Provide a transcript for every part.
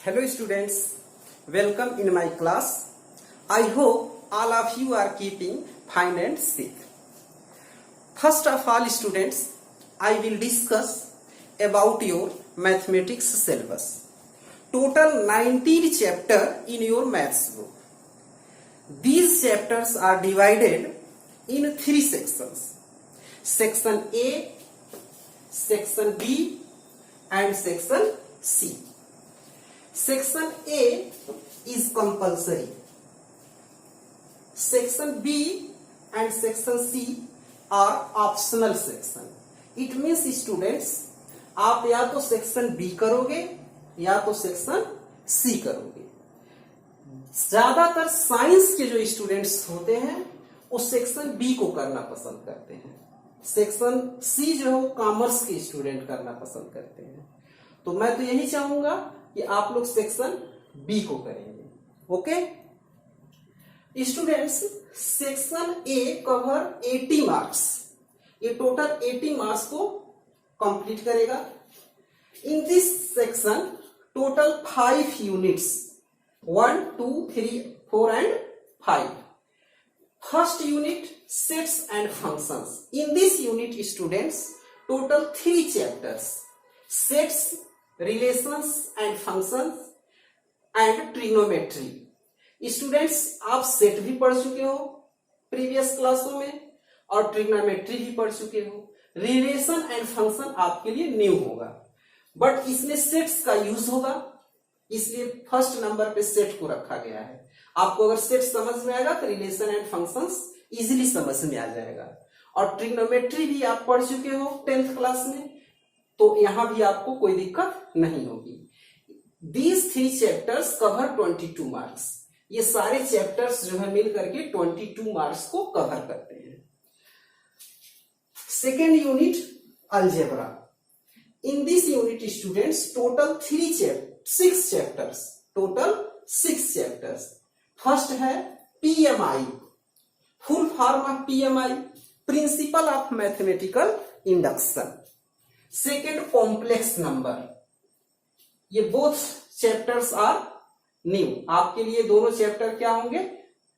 Hello students, welcome in my class. I hope all of you are keeping fine and safe. First of all students, I will discuss about your mathematics syllabus. Total 19 chapter in your maths book. These chapters are divided in 3 sections. Section A, Section B and Section C. Section A is compulsory. Section B and Section C are optional section. It means students आप या तो section B करोगे या तो section C करोगे. ज्यादातर science के जो स्टूडेंट्स होते हैं वो सेक्शन बी को करना पसंद करते हैं. सेक्शन सी जो है कॉमर्स के स्टूडेंट करना पसंद करते हैं. तो मैं तो यही चाहूंगा कि आप लोग सेक्शन बी को करेंगे. Okay students, section A cover 80 marks. ये टोटल 80 मार्क्स को कंप्लीट करेगा. इन this section total 5 units 1, 2, 3, 4 and 5. First unit, sets and functions. In this unit students total 3 chapters: sets, relations and functions and trigonometry. Students आप set भी पढ़ चुके हो previous क्लासों में और ट्रिग्नोमेट्री भी पढ़ चुके हो. रिलेशन एंड फंक्शन आपके लिए न्यू होगा, बट इसमें सेट्स का यूज होगा, इसलिए फर्स्ट नंबर पे सेट को रखा गया है. आपको अगर सेट समझ में आएगा तो रिलेशन एंड फंक्शंस इजीली समझ में आ जाएगा. और ट्रिग्नोमेट्री भी आप पढ़ चुके हो 10th क्लास में, तो यहां भी आपको कोई दिक्कत नहीं होगी. These 3 chapters cover 22 marks. ये सारे चैप्टर्स जो है मिल करके 22 मार्क्स को कवर करते हैं. Second unit algebra. In this unit students total 6 chapters. Total 6 chapters. First है PMI. Full form of PMI, principle of mathematical induction. Second complex number. ये बोथ चैप्टर्स आर न्यू. आपके लिए दोनों चैप्टर क्या होंगे?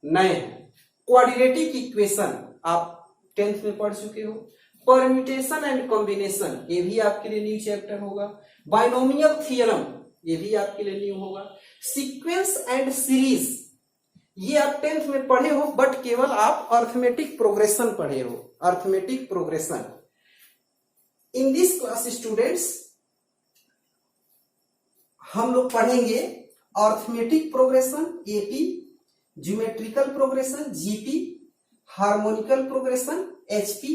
नए हैं. क्वाड्रेटिक इक्वेशन आप 10th में पढ़ चुके हो. परम्यूटेशन एंड कॉम्बिनेशन ये भी आपके लिए न्यू चैप्टर होगा. बाइनोमियल थ्योरम ये भी आपके लिए न्यू होगा. सीक्वेंस एंड सीरीज ये आप 10th में पढ़े हो, बट केवल आप अर्थमेटिक प्रोग्रेशन पढ़े हो. Arithmetic progression. In this class students हम लोग पढ़ेंगे arithmetic progression AP, geometrical progression GP, harmonical progression HP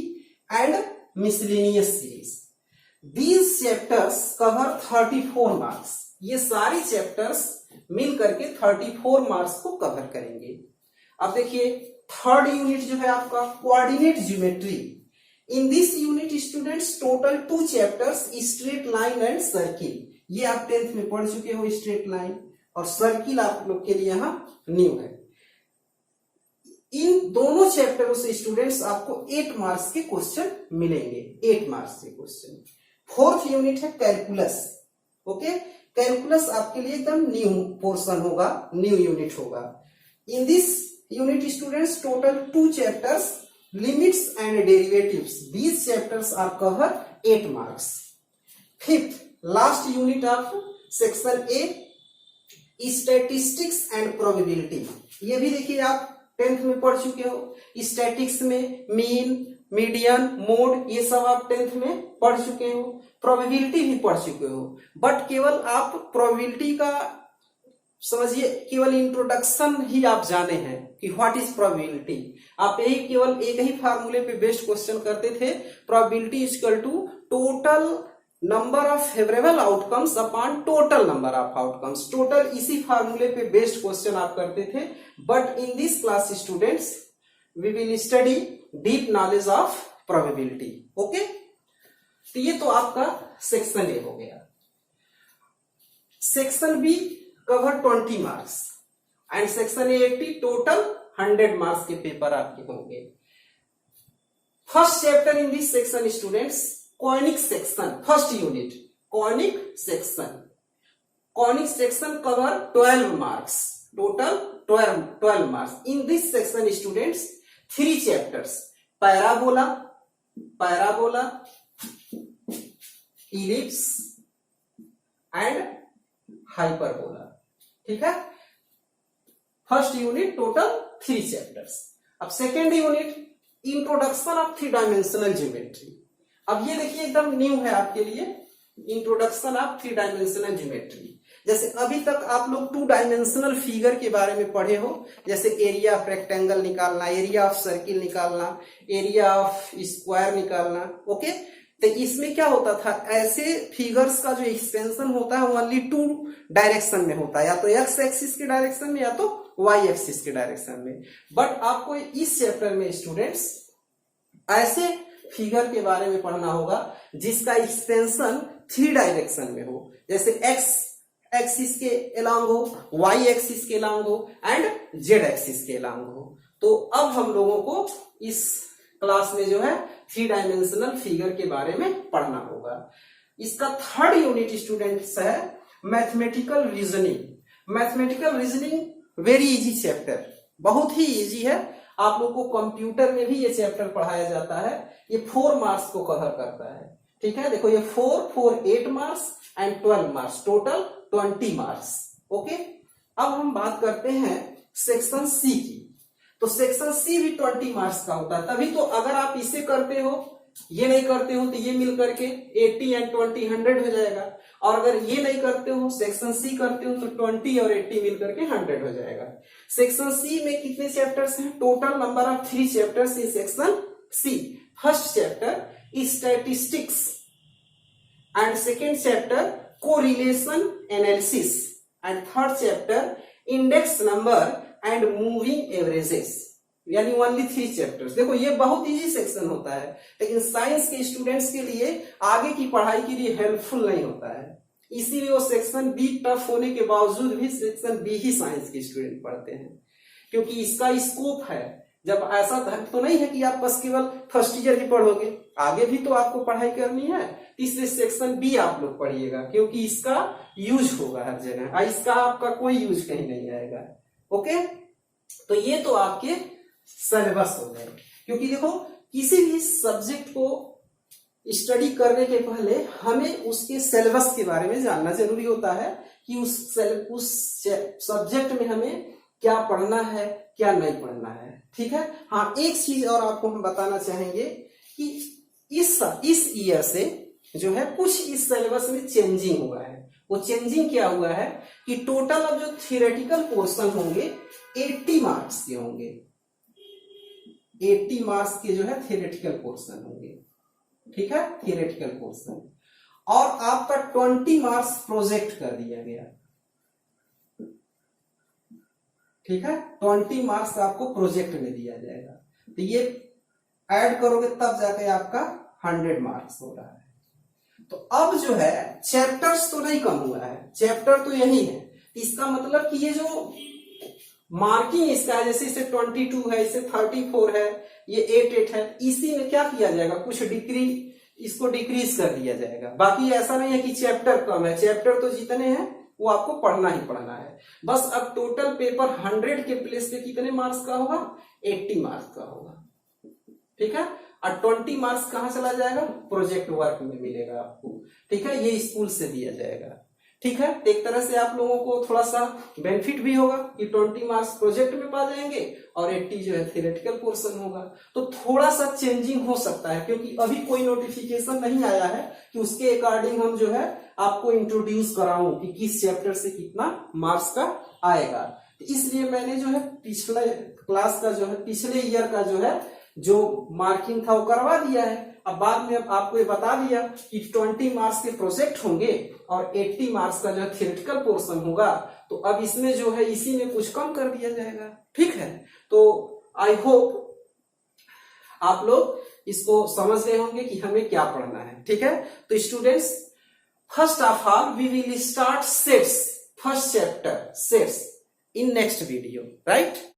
and miscellaneous series. These chapters cover 34 marks. ये सारे चैप्टर्स मिल करके 34 मार्क्स को कवर करेंगे. अब देखिए थर्ड यूनिट जो है आपका coordinate geometry. In this unit students total 2 chapters straight line and circle. ये आप 10th में पढ़ चुके हो. स्ट्रेट लाइन और सर्किल आप लोग के लिए यहां न्यू है. इन दोनों चैप्टरों से स्टूडेंट्स आपको 8 मार्क्स के क्वेश्चन मिलेंगे. 8 मार्क्स के क्वेश्चन. फोर्थ यूनिट है कैलकुलस. ओके, कैलकुलस आपके लिए एकदम न्यू पोर्शन होगा, न्यू यूनिट होगा. In this unit students total 2 chapters limits and derivatives. These chapters are cover 8 marks. Fifth last unit of section A statistics and probability. ये भी देखिए आप 10th में पढ़ चुके हो. स्टैटिक्स में मीन, मीडियन, मोड ये सब आप 10th में पढ़ चुके हो. प्रोबेबिलिटी भी पढ़ चुके हो, बट केवल आप प्रोबेबिलिटी का समझिए, केवल इंट्रोडक्शन ही आप जाने हैं कि व्हाट इज प्रोबेबिलिटी. आप यही केवल एक ही फार्मूले पे बेस्ड क्वेश्चन करते थे. Probability is equal to total number of favourable outcomes upon total number of outcomes. Total इसी फार्मूले पे बेस्ड क्वेश्चन आप करते थे. But in this class students we will study deep knowledge of probability. Okay, तो ये तो आपका सेक्शन ए हो गया. Section B cover 20 marks and section A 80. Total 100 marks के पेपर आपके होंगे. First chapter in this section students conic section. First unit conic section. Conic section cover 12 marks, total 12 marks. In this section students 3 chapters, parabola, ellipse and hyperbola. ठीक है, first unit total 3 chapters. अब second unit introduction of 3 dimensional geometry. अब ये देखिए एकदम new है आपके लिए, इंट्रोडक्शन ऑफ 3 डायमेंशनल ज्योमेट्री. जैसे अभी तक आप लोग 2 डायमेंशनल फिगर के बारे में पढ़े हो, जैसे एरिया ऑफ रेक्टेंगल निकालना, एरिया ऑफ सर्किल निकालना, एरिया ऑफ स्क्वायर निकालना. ओके, तो इसमें क्या होता था, ऐसे फिगर्स का जो एक्सटेंशन होता है ओनली 2 डायरेक्शन में होता है, या तो एक्स एक्सिस के डायरेक्शन में या तो वाई एक्सिस के डायरेक्शन में. बट आपको इस चैप्टर में स्टूडेंट्स ऐसे फिगर के बारे में पढ़ना होगा जिसका एक्सटेंशन 3 डायरेक्शन में हो, जैसे एक्स एक्सिस के अलोंग हो, वाई एक्सिस के अलोंग हो एंड जेड एक्सिस के अलोंग हो. तो अब हम लोगों को इस क्लास में जो है 3 डायमेंशनल फिगर के बारे में पढ़ना होगा. इसका थर्ड यूनिट स्टूडेंट्स है mathematical reasoning. Mathematical reasoning very easy chapter, बहुत ही इजी है. आप लोग को कंप्यूटर में भी ये चैप्टर पढ़ाया जाता है. ये 4 मार्क्स को कवर करता है. ठीक है, देखो ये 8 marks and 12 marks, total 20 marks. Okay, अब हम बात करते हैं सेक्शन सी की. तो सेक्शन सी भी 20 मार्क्स का होता है. तभी तो अगर आप इसे करते हो, ये नहीं करते हो, तो ये मिल करके 80 एंड 20 100 हो जाएगा. और अगर ये नहीं करते हो, सेक्शन सी करते हो, तो 20 और 80 मिल करके 100 हो जाएगा. सेक्शन सी में कितने चैप्टर्स हैं? Total number of 3 chapters in section C. First chapter statistics and second chapter correlation analysis and third chapter index number and moving averages. यानी ओनली 3 चैप्टर्स. देखो ये बहुत इजी सेक्शन होता है, लेकिन साइंस के स्टूडेंट्स के लिए आगे की पढ़ाई के लिए हेल्पफुल नहीं होता है. इसीलिए वो सेक्शन बी टफ होने के बावजूद भी सेक्शन बी ही साइंस के स्टूडेंट पढ़ते हैं, क्योंकि इसका स्कोप है. जब ऐसा तो नहीं है कि आप बस केवल फर्स्ट ईयर ही पढ़ोगे, आगे भी तो आपको पढ़ाई करनी है. इसलिए सेक्शन बी आप लोग पढ़िएगा, क्योंकि इसका यूज होगा हर जगह, इसका आपका कोई यूज कहीं नहीं आएगा. ओके, तो ये तो आपके सिलेबस हो गए. क्योंकि देखो किसी भी सब्जेक्ट को स्टडी करने के पहले हमें उसके सिलेबस के बारे में जानना जरूरी होता है कि उस सब्जेक्ट में हमें क्या पढ़ना है, क्या नहीं पढ़ना है. ठीक है. हाँ, एक चीज और आपको हम बताना चाहेंगे कि इस ईयर से जो है कुछ इस सिलेबस में चेंजिंग हुआ है. वो चेंजिंग क्या हुआ है कि टोटल अब जो थियोरेटिकल पोर्शन होंगे 80 मार्क्स के होंगे. 80 मार्क्स के जो है थियोरेटिकल पोर्शन होंगे. ठीक है, थियोरेटिकल पोर्शन. और आपका 20 मार्क्स प्रोजेक्ट कर दिया गया. ठीक है, 20 मार्क्स आपको प्रोजेक्ट में दिया जाएगा. तो ये ऐड करोगे तब जाके आपका 100 मार्क्स हो रहा है. तो अब जो है चैप्टर्स तो नहीं कम हुआ है, चैप्टर तो यही है. इसका मतलब कि ये जो मार्किंग इसका है, जैसे इसे 22 है, इसे 34 है, ये 8 है, इसी में क्या किया जाएगा, कुछ इसको डिक्रीज कर दिया जाएगा. बाकी ऐसा नहीं है कि चैप्टर कम है, चैप्टर तो जितने हैं वो आपको पढ़ना ही पढ़ना है. बस अब टोटल पेपर 100 के प्लेस पे कितने मार्क्स का होगा, 80 मार्क्स का होगा. ठीक है, और 20 मार्क्स कहां चला जाएगा, प्रोजेक्ट वर्क में मिलेगा आपको. ठीक है, ये स्कूल से दिया जाएगा. ठीक है, एक तरह से आप लोगों को थोड़ा सा बेनिफिट भी होगा कि 20 मार्क्स प्रोजेक्ट में पा जाएंगे और 80 जो है थियोरेटिकल पोर्शन होगा. तो थोड़ा सा चेंजिंग हो सकता है, क्योंकि अभी कोई नोटिफिकेशन नहीं आया है कि उसके अकॉर्डिंग हम जो है आपको इंट्रोड्यूस कराऊं कि किस चैप्टर से कितना मार्क्स का आएगा. इसलिए मैंने जो है पिछले क्लास का जो है पिछले ईयर का जो है जो मार्किंग था वो करवा दिया है. अब बाद में आपको ये बता दिया कि 20 मार्क्स के प्रोजेक्ट होंगे और 80 मार्क्स का जो है थियोरेटिकल पोर्शन होगा. तो अब इसमें जो है इसी में कुछ कम कर दिया जाएगा. ठीक है, तो आई होप आप लोग इसको समझ गए होंगे कि हमें क्या पढ़ना है. ठीक है, तो students first of all we will start sets, first chapter sets in next video, right.